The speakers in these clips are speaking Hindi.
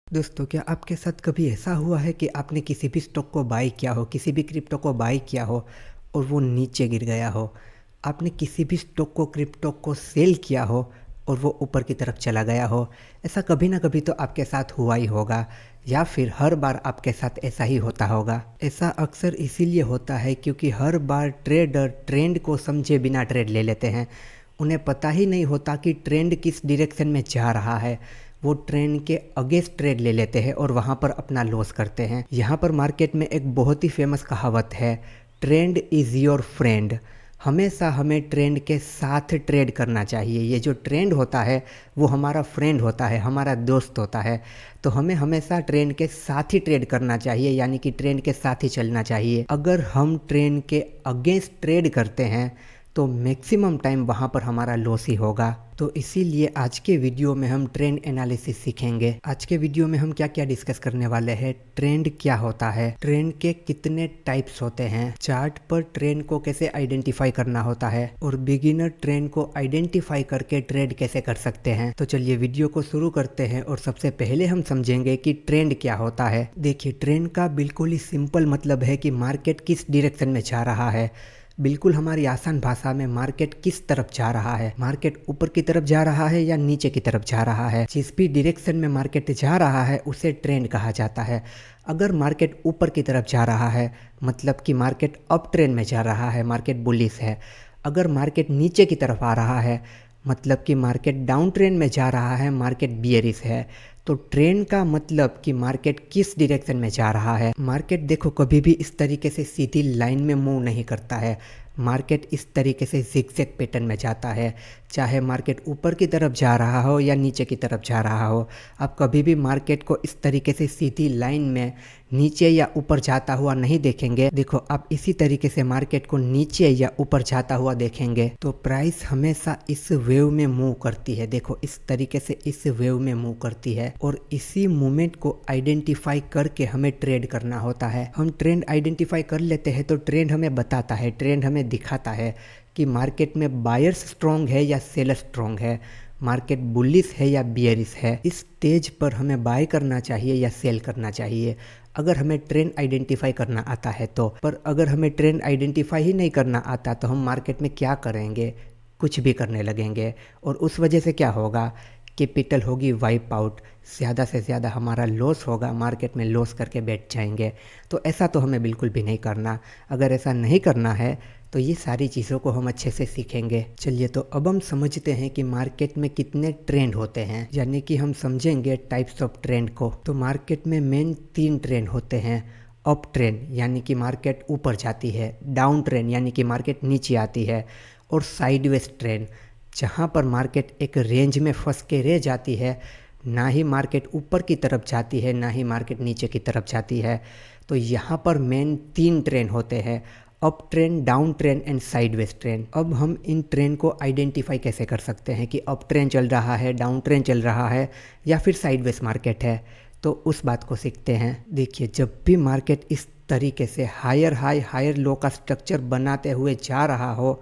दोस्तों, क्या आपके साथ कभी ऐसा हुआ है कि आपने किसी भी स्टॉक को बाई किया हो, किसी भी क्रिप्टो को बाई किया हो और वो नीचे गिर गया हो? आपने किसी भी स्टॉक को, क्रिप्टो को सेल किया हो और वो ऊपर की तरफ चला गया हो? ऐसा कभी ना कभी तो आपके साथ हुआ ही होगा, या फिर हर बार आपके साथ ऐसा ही होता होगा। ऐसा अक्सर इसीलिए होता है क्योंकि हर बार ट्रेडर ट्रेंड को समझे बिना ट्रेड ले लेते हैं। उन्हें पता ही नहीं होता कि ट्रेंड किस डायरेक्शन में जा रहा है। वो ट्रेंड के अगेंस्ट ट्रेड ले लेते हैं और वहाँ पर अपना लॉस करते हैं। यहाँ पर मार्केट में एक बहुत ही फेमस कहावत है, ट्रेंड इज़ योर फ्रेंड। हमेशा हमें ट्रेंड के साथ ट्रेड करना चाहिए। ये जो ट्रेंड होता है वो हमारा फ्रेंड होता है, हमारा दोस्त होता है। तो हमें हमेशा ट्रेंड के साथ ही ट्रेड करना चाहिए, यानी कि ट्रेंड के साथ ही चलना चाहिए। अगर हम ट्रेंड के अगेंस्ट ट्रेड करते हैं तो मैक्सिमम टाइम वहाँ पर हमारा लॉस ही होगा। तो इसीलिए आज के वीडियो में हम ट्रेंड एनालिसिस सीखेंगे। आज के वीडियो में हम क्या क्या डिस्कस करने वाले हैं। ट्रेंड क्या होता है, ट्रेंड के कितने टाइप्स होते हैं, चार्ट पर ट्रेंड को कैसे आइडेंटिफाई करना होता है, और बिगिनर ट्रेंड को आइडेंटिफाई करके ट्रेड कैसे कर सकते हैं। तो चलिए वीडियो को शुरू करते हैं और सबसे पहले हम समझेंगे कि ट्रेंड क्या होता है। देखिए, ट्रेंड का बिल्कुल ही सिंपल मतलब है कि मार्केट किस डायरेक्शन में जा रहा है। बिल्कुल हमारी आसान भाषा में मार्केट किस तरफ जा रहा है, मार्केट ऊपर की तरफ जा रहा है या नीचे की तरफ जा रहा है। जिस भी डायरेक्शन में मार्केट जा रहा है उसे ट्रेंड कहा जाता है। अगर मार्केट ऊपर की तरफ जा रहा है मतलब कि मार्केट अप ट्रेंड में जा रहा है, मार्केट बुलिश है। अगर मार्केट नीचे की तरफ आ रहा है मतलब कि मार्केट डाउन ट्रेंड में जा रहा है, मार्केट बियरिश है। तो ट्रेंड का मतलब कि मार्केट किस डायरेक्शन में जा रहा है। मार्केट देखो कभी भी इस तरीके से सीधी लाइन में मूव नहीं करता है। मार्केट इस तरीके से जिगजैग पैटर्न में जाता है। चाहे मार्केट ऊपर की तरफ जा रहा हो या नीचे की तरफ जा रहा हो, आप कभी भी मार्केट को इस तरीके से सीधी लाइन में नीचे या ऊपर जाता हुआ नहीं देखेंगे। देखो, आप इसी तरीके से मार्केट को नीचे या ऊपर जाता हुआ देखेंगे तो प्राइस हमेशा इस वेव में मूव करती है। देखो, इस तरीके से इस वेव में मूव करती है और इसी मूवमेंट को आइडेंटिफाई करके हमें ट्रेड करना होता है। हम ट्रेंड आइडेंटिफाई कर लेते हैं तो ट्रेंड हमें बताता है, ट्रेंड हमें दिखाता है कि मार्केट में बायर्स स्ट्रॉन्ग है या सेलर स्ट्रॉन्ग है, मार्केट बुलिश है या बियरिश है। इस स्टेज पर हमें बाय करना चाहिए या सेल करना चाहिए, अगर हमें ट्रेंड आइडेंटिफाई करना आता है तो। पर अगर हमें ट्रेंड आइडेंटिफाई ही नहीं करना आता तो हम मार्केट में क्या करेंगे, कुछ भी करने लगेंगे और उस वजह से क्या होगा, कैपिटल होगी वाइप आउट, ज़्यादा से ज़्यादा हमारा लॉस होगा, मार्केट में लॉस करके बैठ जाएंगे। तो ऐसा तो हमें बिल्कुल भी नहीं करना। अगर ऐसा नहीं करना है तो ये सारी चीज़ों को हम अच्छे से सीखेंगे। चलिए, तो अब हम समझते हैं कि मार्केट में कितने ट्रेंड होते हैं, यानी कि हम समझेंगे टाइप्स ऑफ ट्रेंड को। तो मार्केट में मेन 3 ट्रेंड होते हैं। अप ट्रेंड यानी कि मार्केट ऊपर जाती है, डाउन ट्रेंड यानी कि मार्केट नीचे आती है, और साइडवेज ट्रेंड जहाँ पर मार्केट एक रेंज में फंस के रह जाती है, ना ही मार्केट ऊपर की तरफ जाती है ना ही मार्केट नीचे की तरफ जाती है। तो यहाँ पर मेन 3 ट्रेंड होते हैं, up trend, down trend and sideways trend. अब हम इन ट्रेंड को आइडेंटिफाई कैसे कर सकते हैं कि अप ट्रेंड चल रहा है, डाउन ट्रेंड चल रहा है या फिर साइडवेज मार्केट है, तो उस बात को सीखते हैं। देखिए, जब भी मार्केट इस तरीके से हायर हाई हायर लो का स्ट्रक्चर बनाते हुए जा रहा हो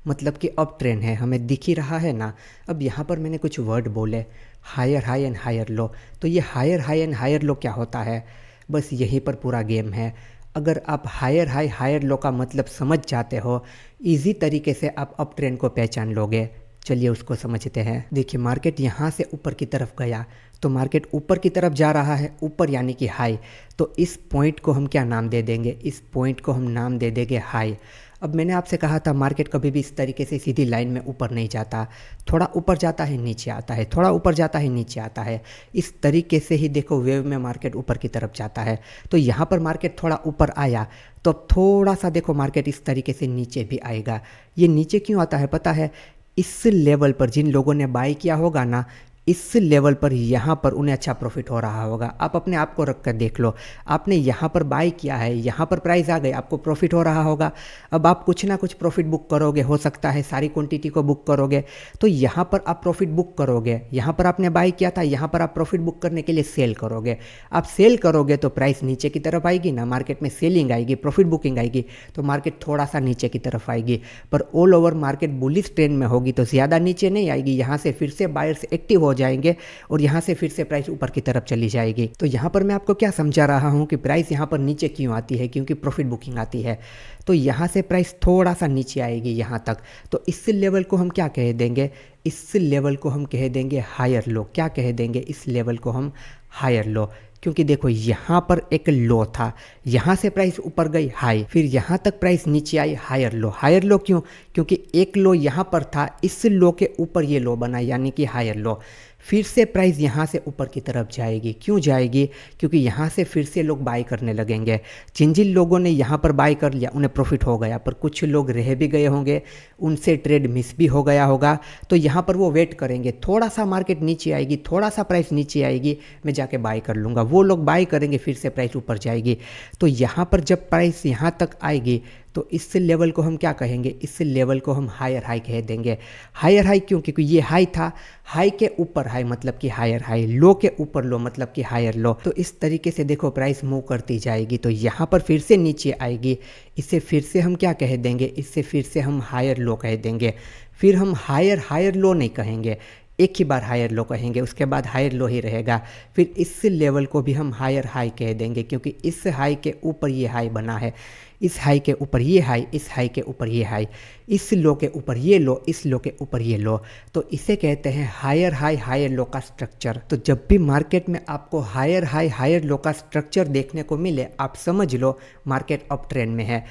मतलब कि अप ट्रेंड है, हमें दिख ही रहा है ना। अब यहाँ पर मैंने कुछ वर्ड बोले, higher high and higher low, तो ये higher high and higher low क्या होता है, बस यहीं पर पूरा गेम है। अगर आप हायर हाई हायर लो का मतलब समझ जाते हो, इजी तरीके से आप अप ट्रेंड को पहचान लोगे। चलिए उसको समझते हैं। देखिए, मार्केट यहाँ से ऊपर की तरफ गया तो मार्केट ऊपर की तरफ जा रहा है, ऊपर यानी कि हाई। तो इस पॉइंट को हम क्या नाम दे देंगे, इस पॉइंट को हम नाम दे देंगे हाई। अब मैंने आपसे कहा था मार्केट कभी भी इस तरीके से सीधी लाइन में ऊपर नहीं जाता, थोड़ा ऊपर जाता है नीचे आता है, थोड़ा ऊपर जाता है नीचे आता है। इस तरीके से ही देखो वेव में मार्केट ऊपर की तरफ जाता है। तो यहाँ पर मार्केट थोड़ा ऊपर आया तो अब थोड़ा सा देखो मार्केट इस तरीके से नीचे भी आएगा। ये नीचे क्यों आता है पता है, इस लेवल पर जिन लोगों ने बाय किया होगा ना, इस लेवल पर यहाँ पर उन्हें अच्छा प्रॉफिट हो रहा होगा। आप अपने आप को रख कर देख लो, आपने यहाँ पर बाय किया है, यहाँ पर प्राइस आ गई, आपको प्रॉफिट हो रहा होगा। अब आप कुछ ना कुछ प्रॉफिट बुक करोगे, हो सकता है सारी क्वांटिटी को बुक करोगे, तो यहाँ पर आप प्रॉफिट बुक करोगे। यहाँ पर आपने बाय किया था, यहाँ पर आप प्रॉफिट बुक करने के लिए सेल करोगे। आप सेल करोगे तो प्राइस नीचे की तरफ आएगी ना, मार्केट में सेलिंग आएगी, प्रॉफिट बुकिंग आएगी, तो मार्केट थोड़ा सा नीचे की तरफ आएगी। पर all over market bullish trend में होगी तो ज़्यादा नीचे नहीं आएगी, यहाँ से फिर से बायर्स एक्टिव हो हो जाएंगे और यहाँ से फिर से प्राइस ऊपर की तरफ चली जाएगी। तो यहाँ पर मैं आपको क्या समझा रहा हूँ कि प्राइस यहाँ पर नीचे क्यों आती है, क्योंकि प्रॉफिट बुकिंग आती है। तो यहाँ से प्राइस थोड़ा सा नीचे आएगी यहाँ तक, तो इस लेवल को हम क्या कह देंगे, इस लेवल को हम कह देंगे हायर लो। क्या कह देंगे, इस लेवल को हम हायर लो, क्योंकि देखो यहाँ पर एक लो था, यहाँ से प्राइस ऊपर गई हाई, फिर यहाँ तक प्राइस नीचे I higher low. Higher low क्यों, क्योंकि एक लो यहाँ पर था, इस लो के ऊपर ये लो बना, यानी कि हायर लो। फिर से प्राइस यहाँ से ऊपर की तरफ जाएगी। क्यों जाएगी, क्योंकि यहाँ से फिर से लोग बाई करने लगेंगे। जिन जिन लोगों ने यहाँ पर बाई कर लिया उन्हें प्रॉफिट हो गया, पर कुछ लोग रह भी गए होंगे, उनसे ट्रेड मिस भी हो गया होगा। तो यहाँ पर वो वेट करेंगे, थोड़ा सा मार्केट नीचे आएगी, थोड़ा सा प्राइस नीचे आएगी, मैं जाके बाई कर लूँगा। वो लोग बाई करेंगे, फिर से प्राइस ऊपर जाएगी। तो यहाँ पर जब प्राइस यहाँ तक आएगी तो इस लेवल को हम क्या कहेंगे, इस लेवल को हम हायर हाई कह देंगे। हायर हाई क्यों, क्योंकि ये हाई था, हाई के ऊपर हाई मतलब कि हायर हाई, लो के ऊपर लो मतलब कि हायर लो। तो इस तरीके से देखो प्राइस मूव करती जाएगी। तो यहाँ पर फिर से नीचे आएगी, इसे फिर से हम क्या कह देंगे, इससे फिर से हम हायर लो कह देंगे। फिर हम हायर हायर लो नहीं कहेंगे, एक ही बार हायर लो कहेंगे, उसके बाद हायर लो ही रहेगा। फिर इस लेवल को भी हम हायर हाई कह देंगे, क्योंकि इस हाई के ऊपर ये हाई बना है, इस हाई के ऊपर ये हाई, इस हाई के ऊपर ये हाई, इस लो के ऊपर ये लो, इस लो के ऊपर ये लो। तो इसे कहते हैं हायर हाई हायर लो का स्ट्रक्चर। तो जब भी मार्केट में आपको हायर हाई हायर लो का स्ट्रक्चर देखने को मिले, आप समझ लो मार्केट अप ट्रेंड में है।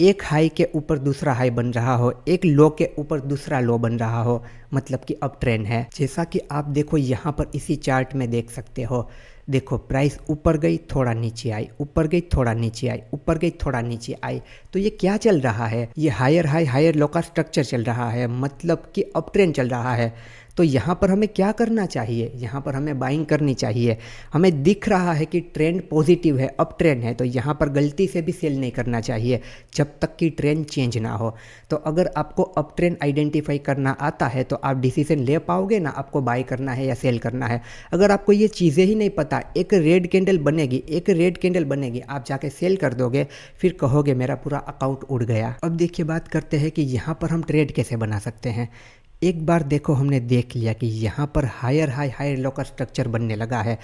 एक हाई के ऊपर दूसरा हाई बन रहा हो, एक लो के ऊपर दूसरा लो बन रहा हो, मतलब कि अप ट्रेंड है। जैसा कि आप देखो यहाँ पर इसी चार्ट में देख सकते हो, देखो प्राइस ऊपर गई थोड़ा नीचे आई, ऊपर गई थोड़ा नीचे आई, ऊपर गई थोड़ा नीचे आई। तो ये क्या चल रहा है, ये हायर हाई हायर लो का स्ट्रक्चर चल रहा है, मतलब कि अप ट्रेंड चल रहा है। तो यहाँ पर हमें क्या करना चाहिए, यहाँ पर हमें बाइंग करनी चाहिए। हमें दिख रहा है कि ट्रेंड पॉजिटिव है, अप ट्रेंड है, तो यहाँ पर गलती से भी सेल नहीं करना चाहिए जब तक कि ट्रेंड चेंज ना हो। तो अगर आपको अप ट्रेंड आइडेंटिफाई करना आता है तो आप डिसीजन ले पाओगे ना, आपको बाय करना है या सेल करना है। अगर आपको ये चीज़ें ही नहीं पता, एक रेड कैंडल बनेगी, एक रेड कैंडल बनेगी, आप जाके सेल कर दोगे, फिर कहोगे मेरा पूरा अकाउंट उड़ गया। अब देखिए बात करते हैं कि यहाँ पर हम ट्रेड कैसे बना सकते हैं। एक बार देखो हमने देख लिया कि यहाँ पर हायर हाई हायर लो का स्ट्रक्चर बनने लगा है।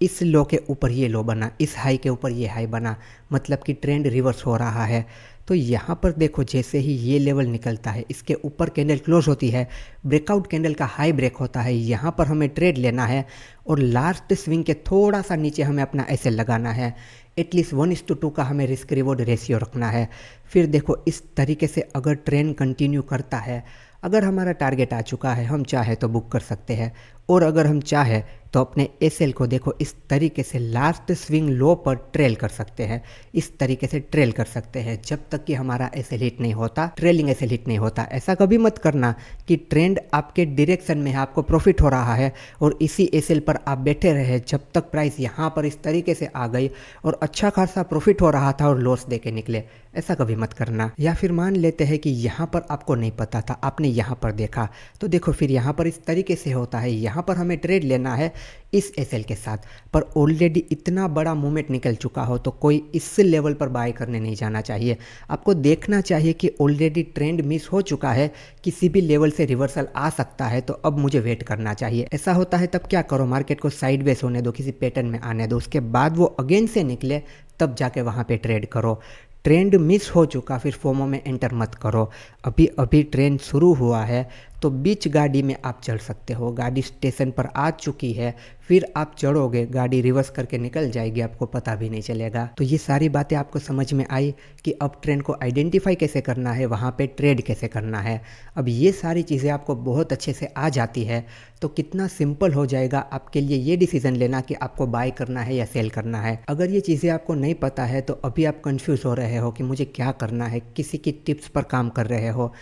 इस लो के ऊपर ये लो बना, इस हाई के ऊपर ये हाई बना, मतलब कि ट्रेंड रिवर्स हो रहा है। तो यहाँ पर देखो जैसे ही ये लेवल निकलता है, इसके ऊपर कैंडल क्लोज होती है, ब्रेकआउट कैंडल का हाई ब्रेक होता है, यहाँ पर हमें ट्रेड लेना है और लास्ट स्विंग के थोड़ा सा नीचे हमें अपना एसएल लगाना है। एटलीस्ट 1:2 का हमें रिस्क रिवॉर्ड रेशियो रखना है। फिर देखो इस तरीके से अगर ट्रेंड कंटिन्यू करता है, अगर हमारा टारगेट आ चुका है, हम चाहे तो बुक कर सकते हैं, और अगर हम चाहे तो अपने एसएल को देखो इस तरीके से लास्ट स्विंग लो पर ट्रेल कर सकते हैं, इस तरीके से ट्रेल कर सकते हैं जब तक कि हमारा एसएल हिट नहीं होता, ट्रेलिंग एसएल हिट नहीं होता। ऐसा कभी मत करना कि ट्रेंड आपके डायरेक्शन में है, आपको प्रॉफिट हो रहा है और इसी एसएल पर आप बैठे रहे जब तक प्राइस यहाँ पर इस तरीके से आ गई और अच्छा खासा प्रॉफिट हो रहा था और लॉस दे के निकले। ऐसा कभी मत करना। या फिर मान लेते हैं कि यहाँ पर आपको नहीं पता था, आपने यहाँ पर देखा, तो देखो फिर यहाँ पर इस तरीके से होता है, यहाँ पर हमें ट्रेड लेना है इस एसएल के साथ, पर ऑलरेडी इतना बड़ा मूवमेंट निकल चुका हो तो कोई इस लेवल पर बाय करने नहीं जाना चाहिए। आपको देखना चाहिए कि ऑलरेडी ट्रेंड मिस हो चुका है, किसी भी लेवल से रिवर्सल आ सकता है, तो अब मुझे वेट करना चाहिए। ऐसा होता है तब क्या करो, मार्केट को साइडवेज होने दो, किसी पैटर्न में आने दो, उसके बाद वो अगेन से निकले तब जाके वहाँ पे ट्रेड करो। ट्रेंड मिस हो चुका फिर फोमो में एंटर मत करो। अभी अभी ट्रेंड शुरू हुआ है तो बीच गाड़ी में आप चढ़ सकते हो, गाड़ी स्टेशन पर आ चुकी है, फिर आप चढ़ोगे, गाड़ी रिवर्स करके निकल जाएगी, आपको पता भी नहीं चलेगा। तो ये सारी बातें आपको समझ में आई कि अब ट्रेंड को आइडेंटिफाई कैसे करना है, वहाँ पे ट्रेड कैसे करना है। अब ये सारी चीज़ें आपको बहुत अच्छे से आ जाती है तो कितना सिंपल हो जाएगा आपके लिए ये डिसीजन लेना कि आपको बाय करना है या सेल करना है। अगर ये चीज़ें आपको नहीं पता है तो अभी आप कंफ्यूज हो रहे हो कि मुझे क्या करना है, किसी की टिप्स पर काम कर रहे हो,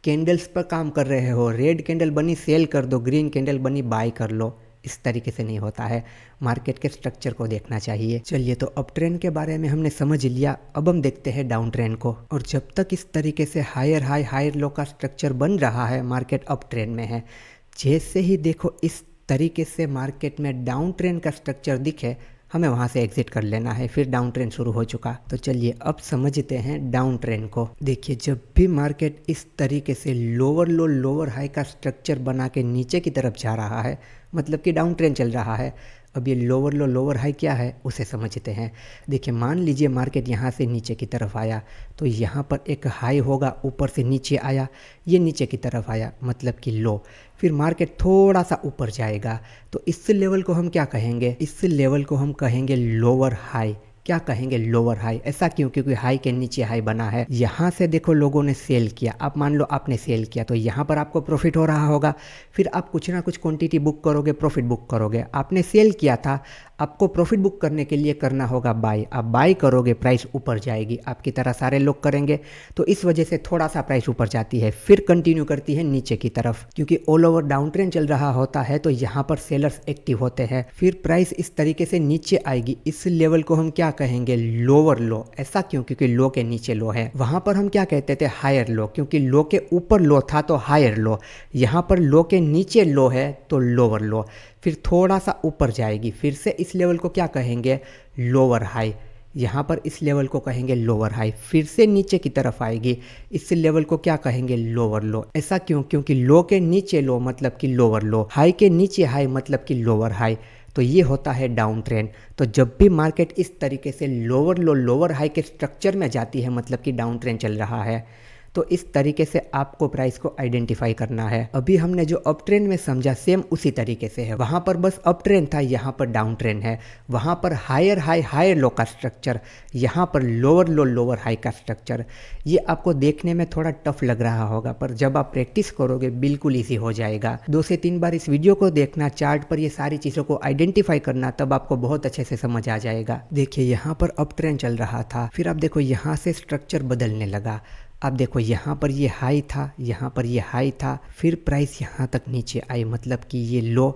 कैंडल्स पर काम कर रहे हो, रेड कैंडल बनी सेल कर दो, ग्रीन कैंडल बनी बाय कर लो, इस तरीके से नहीं होता है। मार्केट के स्ट्रक्चर को देखना चाहिए। चलिए तो अप ट्रेंड के बारे में हमने समझ लिया, अब हम देखते हैं डाउन ट्रेंड को। और जब तक इस तरीके से हायर हाई हायर लो का स्ट्रक्चर बन रहा है, मार्केट अप ट्रेंड में है। जैसे ही देखो इस तरीके से मार्केट में डाउन ट्रेंड का स्ट्रक्चर दिखे, हमें वहाँ से एग्जिट कर लेना है, फिर डाउन ट्रेंड शुरू हो चुका। तो चलिए अब समझते हैं डाउन ट्रेंड को। देखिए जब भी मार्केट इस तरीके से लोअर लो लोअर हाई का स्ट्रक्चर बना के नीचे की तरफ जा रहा है, मतलब कि डाउन ट्रेंड चल रहा है। अब ये लोअर लो लोअर हाई क्या है उसे समझते हैं। देखिए मान लीजिए मार्केट यहाँ से नीचे की तरफ आया तो यहाँ पर एक हाई होगा, ऊपर से नीचे आया, ये नीचे की तरफ आया मतलब कि लो, फिर मार्केट थोड़ा सा ऊपर जाएगा तो इस लेवल को हम क्या कहेंगे, इस लेवल को हम कहेंगे लोअर हाई। क्या कहेंगे, लोअर हाई। ऐसा क्यों, क्योंकि हाई के नीचे हाई बना है। यहाँ से देखो लोगों ने सेल किया, आप मान लो आपने सेल किया तो यहाँ पर आपको प्रॉफिट हो रहा होगा, फिर आप कुछ ना कुछ क्वांटिटी बुक करोगे, प्रॉफिट बुक करोगे। आपने सेल किया था, आपको प्रॉफिट बुक करने के लिए करना होगा बाय। आप बाय करोगे, प्राइस ऊपर जाएगी, आपकी तरह सारे लोग करेंगे तो इस वजह से थोड़ा सा प्राइस ऊपर जाती है, फिर कंटिन्यू करती है नीचे की तरफ, क्योंकि ऑल ओवर डाउन ट्रेंड चल रहा होता है तो यहाँ पर सेलर्स एक्टिव होते हैं। फिर प्राइस इस तरीके से नीचे आएगी, इस लेवल को हम क्या कहेंगे, लोअर लो। ऐसा क्यों, क्योंकि लो के नीचे लो है। वहां पर हम क्या कहते थे, हायर लो, क्योंकि लो के ऊपर लो था तो हायर लो, यहाँ पर लो के नीचे लो है तो लोअर लो। फिर थोड़ा सा ऊपर जाएगी, फिर से इस लेवल को क्या कहेंगे, लोअर हाई। यहाँ पर इस लेवल को कहेंगे लोअर हाई, फिर से नीचे की तरफ आएगी, इस लेवल को क्या कहेंगे, लोअर लो। ऐसा क्यों, क्योंकि लो के नीचे लो मतलब कि लोअर लो, हाई के नीचे हाई मतलब कि लोअर हाई। तो ये होता है डाउन ट्रेंड। तो जब भी मार्केट इस तरीके से लोअर लो लोअर हाई के स्ट्रक्चर में जाती है मतलब कि डाउन ट्रेंड चल रहा है। तो इस तरीके से आपको प्राइस को आइडेंटिफाई करना है। अभी हमने जो अप ट्रेंड में समझा सेम उसी तरीके से है। वहां पर बस अप ट्रेंड था, यहाँ पर डाउन ट्रेंड है। वहां पर हायर हाई हायर लो का स्ट्रक्चर, यहाँ पर लोअर लो लोअर हाई का स्ट्रक्चर। ये आपको देखने में थोड़ा टफ लग रहा होगा पर जब आप प्रैक्टिस करोगे बिल्कुल ईजी हो जाएगा। 2 से 3 बार इस वीडियो को देखना, चार्ट पर ये सारी चीज़ों को आइडेंटिफाई करना, तब आपको बहुत अच्छे से समझ आ जाएगा। देखिए यहाँ पर अप ट्रेंड चल रहा था, फिर आप देखो यहाँ से स्ट्रक्चर बदलने लगा। अब देखो यहाँ पर ये हाई था, यहाँ पर ये हाई था, फिर प्राइस यहाँ तक नीचे आई मतलब कि ये लो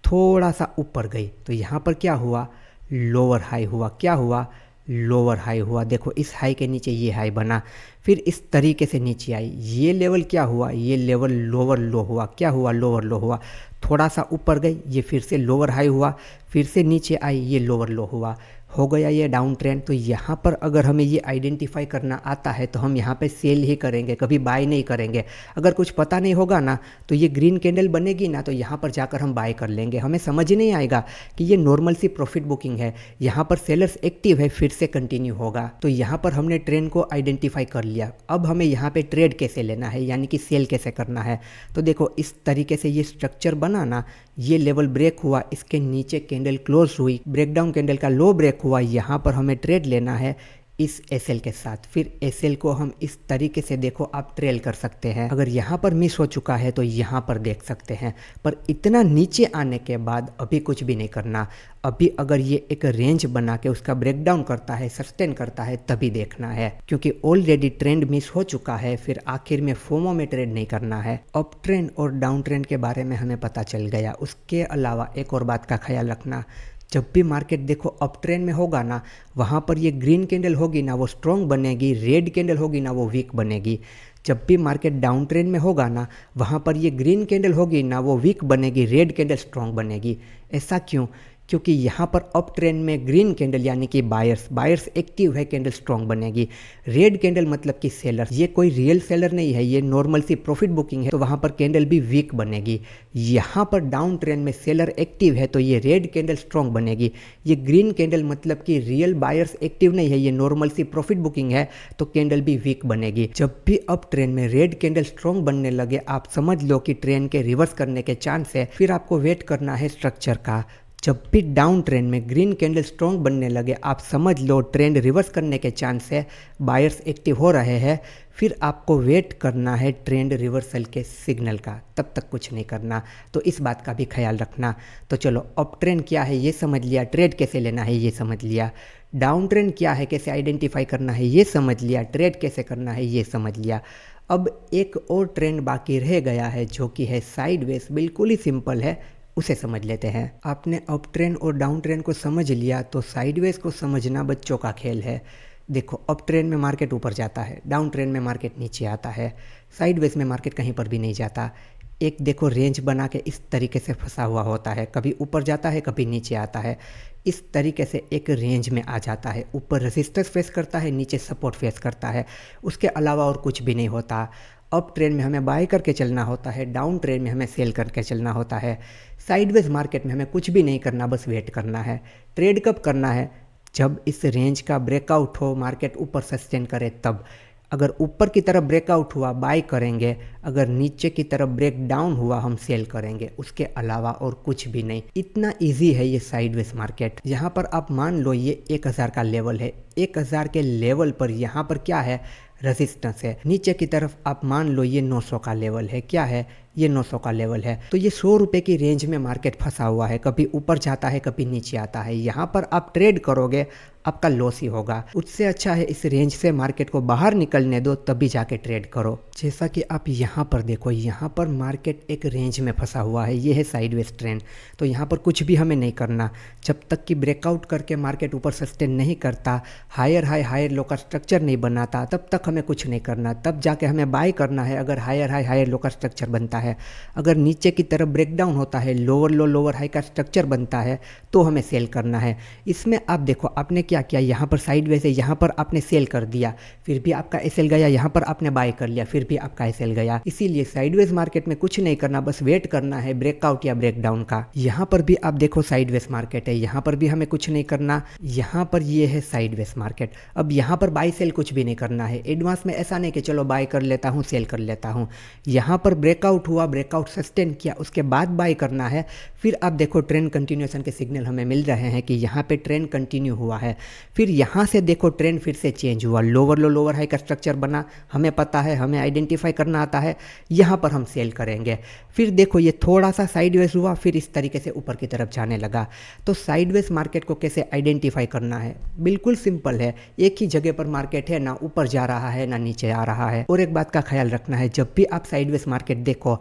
थोड़ा सा ऊपर गई तो यहाँ पर क्या हुआ, लोअर हाई हुआ। क्या हुआ, लोअर हाई हुआ। देखो इस हाई के नीचे ये हाई बना, फिर इस तरीके से नीचे आई, ये लेवल क्या हुआ, ये लेवल लोअर लो हुआ। क्या हुआ, लोअर लो हुआ। थोड़ा सा ऊपर गई, ये फिर से लोअर हाई हुआ, फिर से नीचे आई, ये लोअर लो हुआ। हो गया ये डाउन ट्रेंड। तो यहाँ पर अगर हमें ये आइडेंटिफाई करना आता है तो हम यहाँ पे सेल ही करेंगे, कभी बाय नहीं करेंगे। अगर कुछ पता नहीं होगा ना तो ये ग्रीन कैंडल बनेगी ना तो यहाँ पर जाकर हम बाय कर लेंगे, हमें समझ ही नहीं आएगा कि ये नॉर्मल सी प्रॉफिट बुकिंग है। यहाँ पर सेलर्स एक्टिव है, फिर से कंटिन्यू होगा। तो यहाँ पर हमने ट्रेंड को आइडेंटिफाई कर लिया। अब हमें यहाँ पे ट्रेड कैसे लेना है, यानी कि सेल कैसे करना है। तो देखो इस तरीके से ये स्ट्रक्चर बना ना, ये लेवल ब्रेक हुआ, इसके नीचे कैंडल क्लोज हुई, ब्रेकडाउन कैंडल का लो ब्रेक हुआ, यहाँ पर हमें ट्रेड लेना है इस एसएल के साथ। फिर एसएल को हम इस तरीके से देखो आप ट्रेल कर सकते हैं। अगर यहाँ पर मिस हो चुका है तो यहाँ पर देख सकते हैं, पर इतना नीचे आने के बाद अभी कुछ भी नहीं करना। अभी अगर ये एक रेंज बना के उसका ब्रेकडाउन करता है, सस्टेन करता है, तभी देखना है, क्योंकि ऑलरेडी ट्रेंड मिस हो चुका है। फिर आखिर में फोमो में ट्रेड नहीं करना है। अप ट्रेंड और डाउन ट्रेंड के बारे में हमें पता चल गया। उसके अलावा एक और बात का ख्याल रखना, जब भी मार्केट देखो अप ट्रेंड में होगा ना, वहाँ पर ये ग्रीन कैंडल होगी ना वो स्ट्रॉन्ग बनेगी, रेड कैंडल होगी ना वो वीक बनेगी। जब भी मार्केट डाउन ट्रेंड में होगा ना, वहाँ पर ये ग्रीन कैंडल होगी ना वो वीक बनेगी, रेड कैंडल स्ट्रॉन्ग बनेगी। ऐसा क्यों, क्योंकि यहाँ पर अप ट्रेंड में ग्रीन कैंडल यानी कि बायर्स एक्टिव है, कैंडल स्ट्रॉन्ग बनेगी। रेड कैंडल मतलब कि सेलर्स, ये कोई रियल सेलर नहीं है, ये नॉर्मल सी प्रॉफिट बुकिंग है, तो वहाँ पर कैंडल भी वीक बनेगी। यहाँ पर डाउन ट्रेंड में सेलर एक्टिव है तो ये रेड कैंडल स्ट्रॉन्ग बनेगी। ये ग्रीन कैंडल मतलब कि रियल बायर्स एक्टिव नहीं है, ये नॉर्मल सी प्रॉफिट बुकिंग है, तो कैंडल भी वीक बनेगी। जब भी अप ट्रेंड में रेड कैंडल स्ट्रॉन्ग बनने लगे, आप समझ लो कि ट्रेंड के रिवर्स करने के चांस है। फिर आपको वेट करना है स्ट्रक्चर का। जब भी डाउन ट्रेंड में ग्रीन कैंडल स्ट्रॉन्ग बनने लगे, आप समझ लो ट्रेंड रिवर्स करने के चांस है, बायर्स एक्टिव हो रहे हैं। फिर आपको वेट करना है ट्रेंड रिवर्सल के सिग्नल का, तब तक कुछ नहीं करना। तो इस बात का भी ख्याल रखना। तो चलो अप ट्रेंड क्या है ये समझ लिया, ट्रेड कैसे लेना है ये समझ लिया, डाउन ट्रेंड क्या है कैसे आइडेंटिफाई करना है ये समझ लिया, ट्रेड कैसे करना है ये समझ लिया। अब एक और ट्रेंड बाकी रह गया है जो कि है साइडवेज, बिल्कुल ही सिंपल है, उसे समझ लेते हैं। आपने अप ट्रेंड और डाउन ट्रेंड को समझ लिया तो साइडवेज को समझना बच्चों का खेल है। देखो अप ट्रेंड में मार्केट ऊपर जाता है, डाउन ट्रेंड में मार्केट नीचे आता है, साइडवेज में मार्केट कहीं पर भी नहीं जाता। एक देखो रेंज बना के इस तरीके से फंसा हुआ होता है, कभी ऊपर जाता है कभी नीचे आता है। इस तरीके से एक रेंज में आ जाता है, ऊपर रेजिस्टेंस फेस करता है, नीचे सपोर्ट फेस करता है, उसके अलावा और कुछ भी नहीं होता। अप ट्रेंड में हमें बाय करके चलना होता है, डाउन ट्रेंड में हमें सेल करके चलना होता है। साइडवेज मार्केट में हमें कुछ भी नहीं करना, बस वेट करना है। ट्रेड कब करना है? जब इस रेंज का ब्रेकआउट हो, मार्केट ऊपर सस्टेन करे तब। अगर ऊपर की तरफ ब्रेकआउट हुआ बाय करेंगे, अगर नीचे की तरफ ब्रेक डाउन हुआ हम सेल करेंगे, उसके अलावा और कुछ भी नहीं। इतना इजी है ये साइडवेज मार्केट। यहाँ पर आप मान लो ये 1000 का लेवल है, 1000 के लेवल पर यहाँ पर क्या है? रेजिस्टेंस है। नीचे की तरफ आप मान लो ये 900 का लेवल है, क्या है? ये 900 का लेवल है। तो ये 100 रुपये की रेंज में मार्केट फंसा हुआ है, कभी ऊपर जाता है कभी नीचे आता है। यहाँ पर आप ट्रेड करोगे आपका लॉस ही होगा। उससे अच्छा है इस रेंज से मार्केट को बाहर निकलने दो, तभी जाके ट्रेड करो। जैसा कि आप यहाँ पर देखो, यहाँ पर मार्केट एक रेंज में फंसा हुआ है, ये है साइडवेज ट्रेंड। तो यहाँ पर कुछ भी हमें नहीं करना। जब तक कि ब्रेकआउट करके मार्केट ऊपर सस्टेन नहीं करता, हायर हाई हायर लो का स्ट्रक्चर नहीं बनाता, तब तक हमें कुछ नहीं करना। तब जाके हमें बाय करना है अगर हायर हाई हायर लो का स्ट्रक्चर बनता है। अगर नीचे की तरफ ब्रेकडाउन होता है, लोअर लो लोअर हाई का स्ट्रक्चर बनता है, तो हमें सेल करना है। इसमें आप देखो आपने क्या किया, यहाँ पर साइडवेज है, यहाँ पर आपने सेल कर दिया, फिर भी आपका एसएल गया, यहाँ पर आपने बाय कर लिया, फिर भी आपका एसएल गया। इसीलिए साइडवेज मार्केट में कुछ नहीं करना, बस वेट करना है ब्रेकआउट या ब्रेकडाउन का। यहाँ पर भी आप देखो साइडवेज मार्केट है, यहाँ पर भी हमें कुछ नहीं करना। यहाँ पर ये है साइडवेज मार्केट। अब यहाँ पर बाय सेल कुछ भी नहीं करना है। एडवांस में ऐसा नहीं कि चलो बाय कर लेता हूँ सेल कर लेता हूँ। यहाँ पर ब्रेकआउट हुआ, ब्रेकआउट सस्टेन किया, उसके बाद बाय करना है। फिर आप देखो ट्रेंड कंटिन्यूएशन के सिग्नल हमें मिल रहे हैं कि यहाँ पे ट्रेंड कंटिन्यू हुआ है। फिर यहाँ से देखो ट्रेंड फिर से चेंज हुआ, लोअर लो लोअर हाई का स्ट्रक्चर बना, हमें पता है, हमें आइडेंटिफाई करना आता है। यहाँ पर हम सेल करेंगे। फिर देखो ये थोड़ा सा साइडवेज हुआ, फिर इस तरीके से ऊपर की तरफ जाने लगा। तो साइडवेज मार्केट को कैसे आइडेंटिफाई करना है? बिल्कुल सिंपल है। एक ही जगह पर मार्केट है, ना ऊपर जा रहा है ना नीचे आ रहा है। और एक बात का ख्याल रखना है, जब भी आप साइडवेज मार्केट देखो,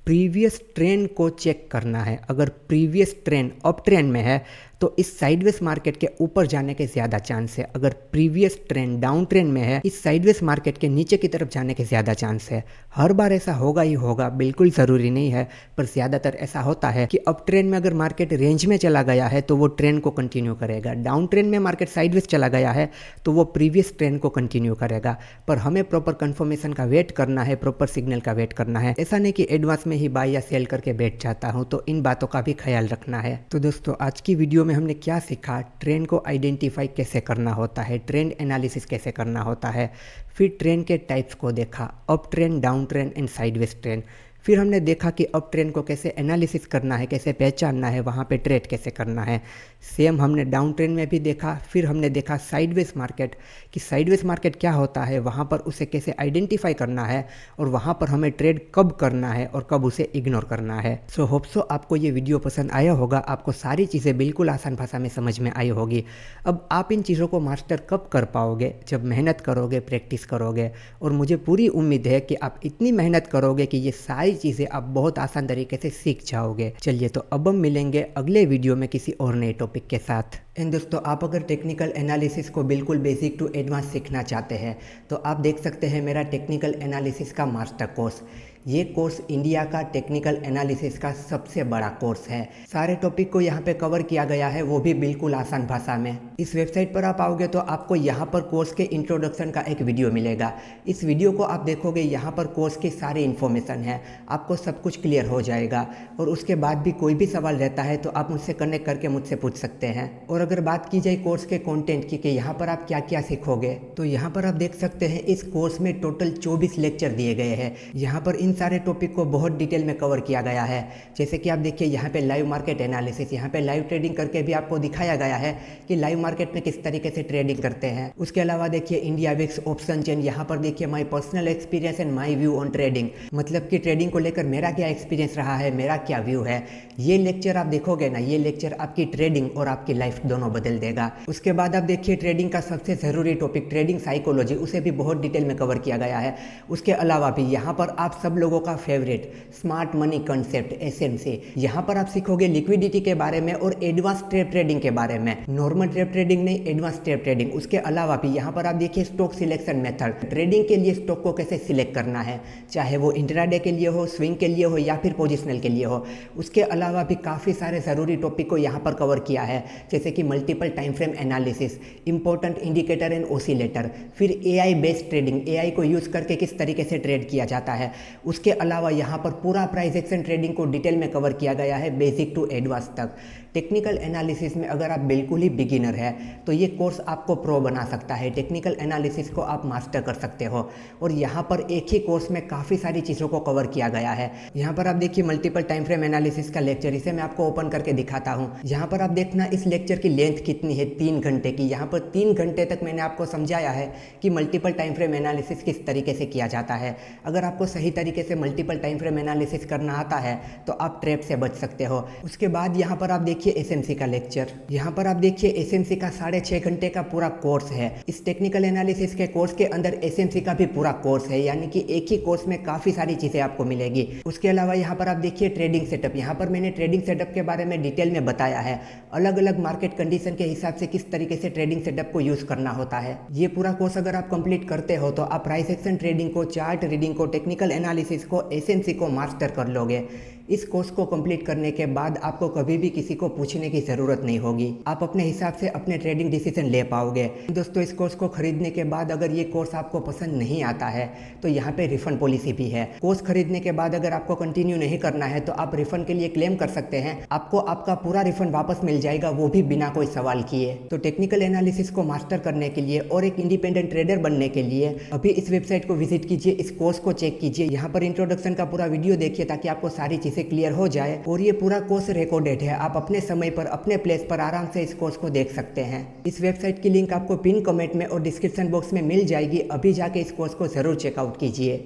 प्रीवियस ट्रेंड को चेक करना है। अगर प्रीवियस ट्रेंड अप ट्रेंड में है तो इस साइडवेज मार्केट के ऊपर जाने के ज़्यादा चांस है। अगर प्रीवियस ट्रेंड डाउन ट्रेंड में है, इस साइडवेज मार्केट के नीचे की तरफ जाने के ज़्यादा चांस है। हर बार ऐसा होगा ही होगा, बिल्कुल ज़रूरी नहीं है, पर ज़्यादातर ऐसा होता है कि अप ट्रेंड में अगर मार्केट रेंज में चला गया है तो वो ट्रेंड को कंटिन्यू करेगा। डाउन ट्रेंड में मार्केट साइडवेज चला गया है तो वो प्रीवियस ट्रेंड को कंटिन्यू करेगा। पर हमें प्रॉपर कंफर्मेशन का वेट करना है, प्रॉपर सिग्नल का वेट करना है। ऐसा नहीं कि एडवांस में ही बाय या सेल करके बैठ जाता हूँ। तो इन बातों का भी ख्याल रखना है। तो दोस्तों आज की वीडियो में हमने क्या सीखा? ट्रेंड को आइडेंटिफाई कैसे करना होता है, ट्रेंड एनालिसिस कैसे करना होता है, फिर ट्रेंड के टाइप्स को देखा, up trend, down trend and sideways trend. फिर हमने देखा कि अप ट्रेंड को कैसे एनालिसिस करना है, कैसे पहचानना है, वहाँ पे ट्रेड कैसे करना है। सेम हमने डाउन ट्रेंड में भी देखा। फिर हमने देखा साइडवेज मार्केट कि साइडवेज मार्केट क्या होता है, वहाँ पर उसे कैसे आइडेंटिफाई करना है और वहाँ पर हमें ट्रेड कब करना है और कब उसे इग्नोर करना है। सो होप सो आपको ये वीडियो पसंद आया होगा, आपको सारी चीज़ें बिल्कुल आसान भाषा में समझ में आई होगी। अब आप इन चीज़ों को मास्टर कब कर पाओगे? जब मेहनत करोगे, प्रैक्टिस करोगे। और मुझे पूरी उम्मीद है कि आप इतनी मेहनत करोगे कि ये सारी चीज़ें आप बहुत आसान तरीके से सीख जाओगे। चलिए तो अब हम मिलेंगे अगले वीडियो में किसी और नए टॉपिक के साथ। एंड दोस्तों आप अगर टेक्निकल एनालिसिस को बिल्कुल बेसिक टू एडवांस सीखना चाहते हैं तो आप देख सकते हैं मेरा टेक्निकल एनालिसिस का मास्टर कोर्स। ये कोर्स इंडिया का टेक्निकल एनालिसिस का सबसे बड़ा कोर्स है। सारे टॉपिक को यहाँ पे कवर किया गया है, वो भी बिल्कुल आसान भाषा में। इस वेबसाइट पर आप आओगे तो आपको यहाँ पर कोर्स के इंट्रोडक्शन का एक वीडियो मिलेगा। इस वीडियो को आप देखोगे, यहाँ पर कोर्स की सारी इन्फॉर्मेशन है, आपको सब कुछ क्लियर हो जाएगा। और उसके बाद भी कोई भी सवाल रहता है तो आप मुझसे कनेक्ट करके मुझसे पूछ सकते हैं। और अगर बात की जाए कोर्स के कंटेंट की कि यहाँ पर आप क्या क्या सीखोगे, तो यहाँ पर आप देख सकते हैं इस कोर्स में टोटल 24 लेक्चर दिए गए हैं। यहाँ पर इन सारे टॉपिक को बहुत डिटेल में कवर किया गया है। जैसे कि आप देखिए यहाँ पे लाइव मार्केट एनालिसिस, यहाँ पे लाइव ट्रेडिंग करके भी आपको दिखाया गया है कि लाइव मार्केट में किस तरीके से ट्रेडिंग करते हैं। उसके अलावा देखिए इंडिया विक्स ऑप्शन चेन, यहाँ पर देखिए my personal experience and my view on trading, मतलब कि ट्रेडिंग को लेकर मेरा क्या एक्सपीरियंस रहा है, मेरा क्या व्यू है। ये लेक्चर आप देखोगे ना, ये लेक्चर आपकी ट्रेडिंग और आपकी लाइफ दोनों बदल देगा। उसके बाद आप देखिए ट्रेडिंग का सबसे ज़रूरी टॉपिक ट्रेडिंग साइकोलॉजी, उसे भी बहुत डिटेल में कवर किया गया है। उसके अलावा भी यहाँ पर आप सब लोगों का favourite smart money concept SMC। यहाँ पर आप सीखोगे लिक्विडिटी के बारे में और एडवांस ट्रेडिंग के बारे में। नॉर्मल ट्रेडिंग नहीं, एडवांस ट्रेडिंग। उसके अलावा भी यहाँ पर आप देखिए स्टॉक सिलेक्शन मेथड, ट्रेडिंग के लिए स्टॉक को कैसे सिलेक्ट करना है, चाहे वो इंट्राडे के लिए हो, स्विंग के लिए हो या फिर पोजिशनल के लिए हो। उसके अलावा भी काफ़ी सारे ज़रूरी टॉपिक को यहाँ पर कवर किया है, जैसे कि multiple time frame analysis, important indicator and oscillator, फिर AI बेस्ड ट्रेडिंग, AI को यूज़ करके किस तरीके से ट्रेड किया जाता है। उसके अलावा यहाँ पर पूरा प्राइस एक्शन ट्रेडिंग को डिटेल में कवर किया गया है, बेसिक टू एडवांस तक। टेक्निकल एनालिसिस में अगर आप बिल्कुल ही बिगिनर है तो ये कोर्स आपको प्रो बना सकता है। टेक्निकल एनालिसिस को आप मास्टर कर सकते हो और यहाँ पर एक ही कोर्स में काफ़ी सारी चीज़ों को कवर किया गया है। यहाँ पर आप देखिए मल्टीपल टाइम फ्रेम एनालिसिस का लेक्चर, इसे मैं आपको ओपन करके दिखाता हूँ। यहाँ पर आप देखना इस लेक्चर की लेंथ कितनी है, 3 घंटे की। यहाँ पर 3 घंटे तक मैंने आपको समझाया है कि मल्टीपल टाइम फ्रेम एनालिसिस किस तरीके से किया जाता है। अगर आपको सही तरीके से मल्टीपल टाइम फ्रेम एनालिसिस करना आता है तो आप ट्रैप से बच सकते हो। उसके बाद यहाँ पर आप देखिए SMC का लेक्चर। यहाँ पर आप देखिए SMC का 6.5 घंटे का पूरा कोर्स है। इस टेक्निकल एनालिसिस के कोर्स के अंदर SMC का भी पूरा कोर्स है, यानी कि एक ही कोर्स में काफ़ी सारी चीज़ें आपको मिलेगी। उसके अलावा यहाँ पर आप देखिए ट्रेडिंग सेटअप। यहाँ पर मैंने ट्रेडिंग सेटअप के बारे में डिटेल में बताया है, अलग अलग मार्केट कंडीशन के हिसाब से किस तरीके से ट्रेडिंग सेटअप को यूज़ करना होता है। ये पूरा कोर्स अगर आप कंप्लीट करते हो तो आप प्राइस एक्शन ट्रेडिंग को, चार्ट रीडिंग को, टेक्निकल एनालिसिस को, SMC को मास्टर कर लोगे। इस कोर्स को कंप्लीट करने के बाद आपको कभी भी किसी को पूछने की ज़रूरत नहीं होगी, आप अपने हिसाब से अपने ट्रेडिंग डिसीजन ले पाओगे। दोस्तों, इस कोर्स को खरीदने के बाद अगर ये कोर्स आपको पसंद नहीं आता है तो यहाँ पे रिफंड पॉलिसी भी है। कोर्स खरीदने के बाद अगर आपको कंटिन्यू नहीं करना है तो आप रिफंड के लिए क्लेम कर सकते हैं, आपको आपका पूरा रिफंड वापस मिल जाएगा, वो भी बिना कोई सवाल किए। तो टेक्निकल एनालिसिस को मास्टर करने के लिए और एक इंडिपेंडेंट ट्रेडर बनने के लिए अभी इस वेबसाइट को विजिट कीजिए, इस कोर्स को चेक कीजिए। यहाँ पर इंट्रोडक्शन का पूरा वीडियो देखिए ताकि आपको सारी चीज़ें क्लियर हो जाए। और ये पूरा कोर्स रिकॉर्डेड है, आप अपने समय पर अपने प्लेस पर आराम से इस कोर्स को देख सकते हैं। इस वेबसाइट की लिंक आपको पिन कमेंट में और डिस्क्रिप्शन बॉक्स में मिल जाएगी। अभी जाके इस कोर्स को जरूर चेकआउट कीजिए।